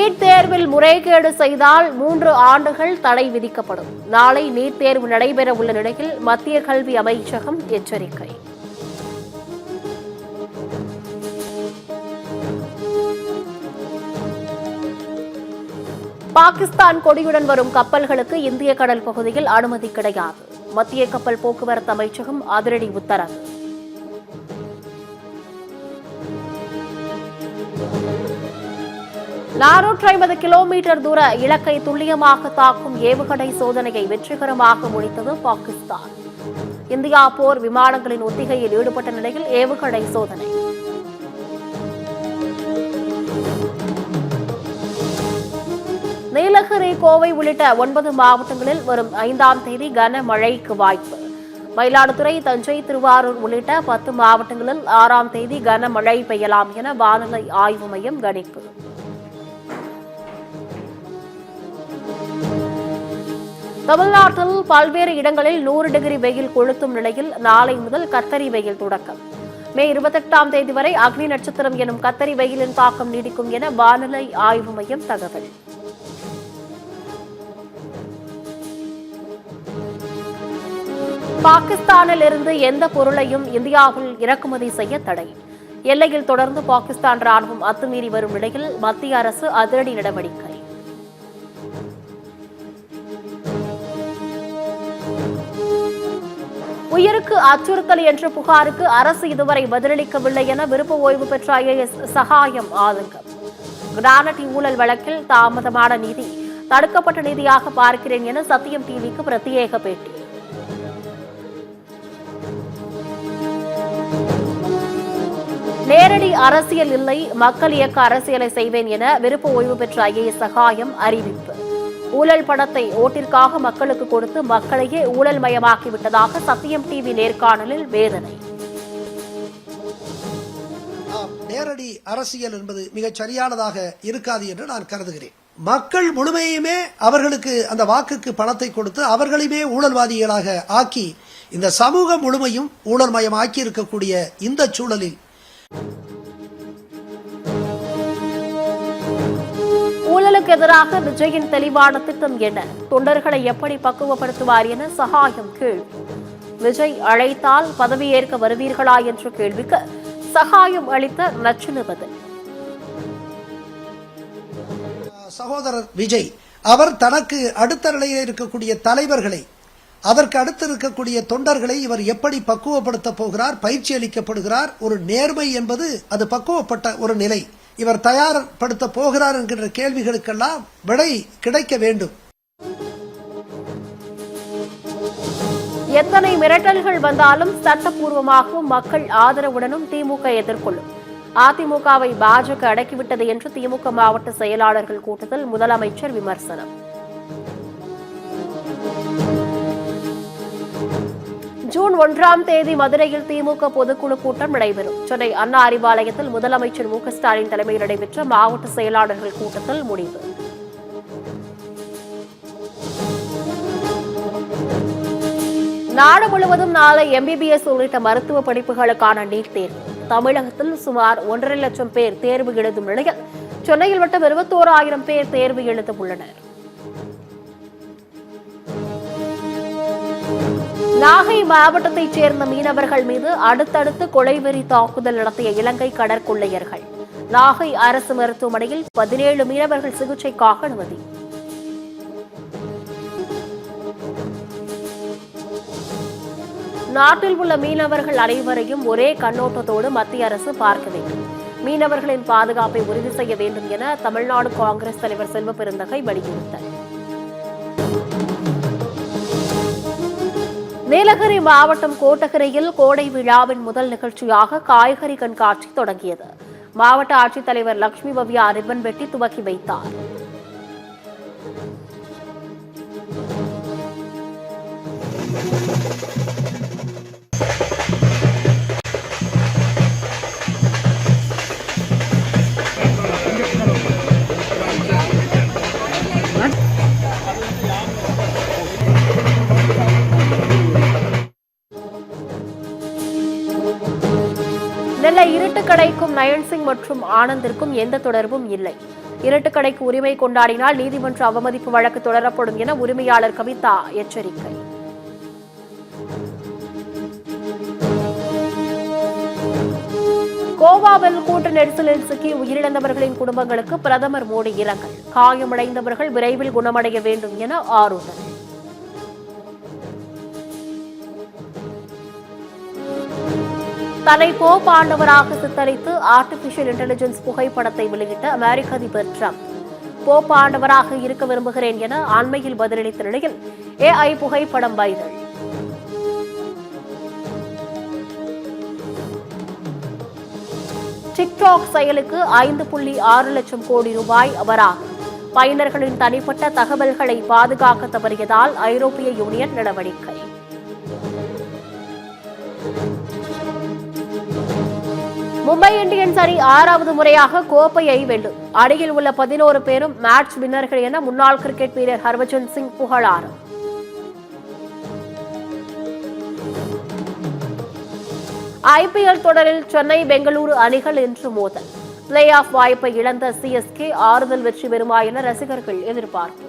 NEET தேர்வில் முறைகேடு செய்தால் 3 ஆண்டுகள் தடை விதிக்கப்படும். நாளை நீட் தேர்வு நடைபெற உள்ள நிலையில் மத்திய கல்வி அமைச்சகம் எச்சரிக்கை. பாகிஸ்தான் கொடியுடன் வரும் கப்பல்களுக்கு இந்திய கடல் பகுதியில் அனுமதி கிடையாது. மத்திய கப்பல் போக்குவரத்து அமைச்சகம் அதிரடி உத்தரவு. கிலோமீட்டர் தூர இலக்கை துல்லியமாக தாக்கும் ஏவுகணை சோதனையை வெற்றிகரமாக முடித்தது பாகிஸ்தான். இந்தியா போர் விமானங்களின் ஒத்திகையில் ஈடுபட்ட நிலையில் ஏவுகணை சோதனை. நீலகிரி, கோவை உள்ளிட்ட 9 மாவட்டங்களில் வரும் 5ஆம் தேதி கனமழைக்கு வாய்ப்பு. மயிலாடுதுறை, தஞ்சை, திருவாரூர் உள்ளிட்ட 10 மாவட்டங்களில் 6ஆம் தேதி கனமழை பெய்யலாம் என வானிலை ஆய்வு மையம் கணிப்பு. தமிழ்நாட்டில் பல்வேறு இடங்களில் 100 டிகிரி வெயில் கொளுத்தும் நிலையில் நாளை முதல் கத்தரி வெயில் தொடக்கம். மே 28ஆம் தேதி வரை அக்னி நட்சத்திரம் எனும் கத்தரி வெயிலின் தாக்கம் நீடிக்கும் என வானிலை ஆய்வு மையம் தகவல். பாகிஸ்தானில் இருந்து எந்த பொருளையும் இந்தியாவில் இறக்குமதி செய்ய தடை. எல்லையில் தொடர்ந்து பாகிஸ்தான் ராணுவம் அத்துமீறி வரும் நிலையில் மத்திய அரசு அதிரடி நடவடிக்கை. உயிருக்கு அச்சுறுத்தல் என்ற புகாருக்கு அரசு இதுவரை பதிலளிக்கவில்லை என விருப்ப ஓய்வு பெற்ற IAS சகாயம் ஆதங்கம். கிரானட் ஊழல் வழக்கில் தாமதமான நீதி தடுக்கப்பட்ட நீதியாக பார்க்கிறேன் என சத்தியம் டிவிக்கு பிரத்யேக பேட்டி. நேரடி அரசியல் இல்லை, மக்கள் இயக்க அரசியலை செய்வேன் என விருப்ப ஓய்வு பெற்ற IAS சகாயம் அறிவிப்பு. ஊழல் பணத்தை ஓட்டிற்காக மக்களுக்கு கொடுத்து மக்களையே ஊழல் மயமாக்கிவிட்டதாக சத்தியம் டிவி நேர்காணலில் வேதனை. நேரடி அரசியல் என்பது மிகச் சரியானதாக இருக்காது என்று நான் கருதுகிறேன். மக்கள் முழுமையுமே அவர்களுக்கு அந்த வாக்குக்கு பணத்தை கொடுத்து அவர்களையுமே ஊழல்வாதிகளாக ஆக்கி இந்த சமூகம் முழுமையும் ஊழல்மயம் ஆக்கி இருக்கக்கூடிய இந்த சூழலில் ஊழலுக்கு எதிராக விஜயின் தெளிவான திட்டம் என்ன? தொண்டர்களை எப்படி பக்குவப்படுத்துவார் என சகாயம் கேள்வி. விஜய் அழைத்தால் பதவியேற்க வருவீர்களா என்ற கேள்விக்கு சகாயம் அளித்த நச்சின பதில். சகோதரர் விஜய் அவர் தனக்கு அடுத்த நிலையில் இருக்கக்கூடிய தலைவர்களை, அதற்கு அடுத்து இருக்கக்கூடிய தொண்டர்களை இவர் எப்படி பக்குவப்படுத்த போகிறார், பயிற்சி அளிக்கப்படுகிறார். ஒரு நேர்மை என்பது அது பக்குவப்பட்ட ஒரு நிலை. இவர் தயார்படுத்த போகிறார் என்கின்ற கேள்விகளுக்கெல்லாம் விடை கிடைக்க வேண்டும். எத்தனை மிரட்டல்கள் வந்தாலும் சட்டப்பூர்வமாகவும் மக்கள் ஆதரவுடனும் திமுக எதிர்கொள்ளும். அதிமுகவை பாஜக அடக்கிவிட்டது என்று திமுக மாவட்ட செயலாளர்கள் கூட்டத்தில் முதலமைச்சர் விமர்சனம். ஜூன் 1ஆம் தேதி மதுரையில் திமுக பொதுக்குழு கூட்டம் நடைபெறும். சென்னை அண்ணா அறிவாலயத்தில் முதலமைச்சர் மு க ஸ்டாலின் தலைமையில் நடைபெற்ற மாவட்ட செயலாளர்கள் கூட்டத்தில் முடிவு. நாடு முழுவதும் நாளை MBBS உள்ளிட்ட மருத்துவ படிப்புகளுக்கான நீட் தேர்வு. தமிழகத்தில் சுமார் 1.5 லட்சம் பேர் தேர்வு எழுதும் நிலையில் சென்னையில் மட்டும் 21,000 பேர் தேர்வு எழுத உள்ளனர். நாகை மாவட்டத்தைச் சேர்ந்த மீனவர்கள் மீது அடுத்தடுத்து கொலைவெறி தாக்குதல் நடத்திய இலங்கை கடற்கொள்ளையர்கள். நாகை அரசு மருத்துவமனையில் 17 மீனவர்கள் சிகிச்சைக்காக அனுமதி. நாட்டில் உள்ள மீனவர்கள் அனைவரையும் ஒரே கண்ணோட்டத்தோடு மத்திய அரசு பார்க்க வேண்டும். மீனவர்களின் பாதுகாப்பை உறுதி செய்ய வேண்டும் என தமிழ்நாடு காங்கிரஸ் தலைவர் செல்வ பெருந்தகை வலியுறுத்தல். நீலகிரி மாவட்டம் கோட்டகரையில் கோடை விழாவின் முதல் நிகழ்ச்சியாக காய்கறி கண்காட்சி தொடங்கியது. மாவட்ட ஆட்சித்தலைவர் லட்சுமி பவ்யா ரிப்பன் வெட்டி துவக்கி வைத்தார். நெல்லை இருட்டுக்கடைக்கும் நயன்சிங் மற்றும் ஆனந்திற்கும் எந்த தொடர்பும் இல்லை. இருட்டுக்கடைக்கு உரிமை கொண்டாடினால் நீதிமன்ற அவமதிப்பு வழக்கு தொடரப்படும் என உரிமையாளர் கவிதா எச்சரிக்கை. கோவாவில் கூட்ட நெரிசலில் சிக்கி உயிரிழந்தவர்களின் குடும்பங்களுக்கு பிரதமர் மோடி இரங்கல். காயமடைந்தவர்கள் விரைவில் குணமடைய வேண்டும் என ஆறுதல். தன்னை போப் ஆண்டவராக சித்தரித்து ஆர்டிபிஷியல் இன்டெலிஜென்ஸ் புகைப்படத்தை வெளியிட்ட அமெரிக்க அதிபர் டிரம்ப் போப் ஆண்டவராக இருக்க விரும்புகிறேன் என அண்மையில் பதிலளித்த நிலையில் AI புகைப்படம் வைரல். டிக்டாக் செயலுக்கு 5.6 லட்சம் கோடி ரூபாய் அபராதம். பயனர்களின் தனிப்பட்ட தகவல்களை பாதுகாக்க தவறியதால் ஐரோப்பிய யூனியன் நடவடிக்கை. மும்பை இந்தியன்ஸ் அணி 6வது முறையாக கோப்பையை வெல்லும். அணியில் உள்ள 11 பேரும் மேட்ச் வின்னர்கள் என முன்னாள் கிரிக்கெட் வீரர் ஹர்பஜன் சிங் புகழாரம். IPL தொடரில் சென்னை பெங்களூரு அணிகள் இன்று மோதல். பிளே ஆஃப் வாய்ப்பை இழந்த CSK ஆறுதல் வெற்றி பெறுமா என ரசிகர்கள் எதிர்பார்ப்பு.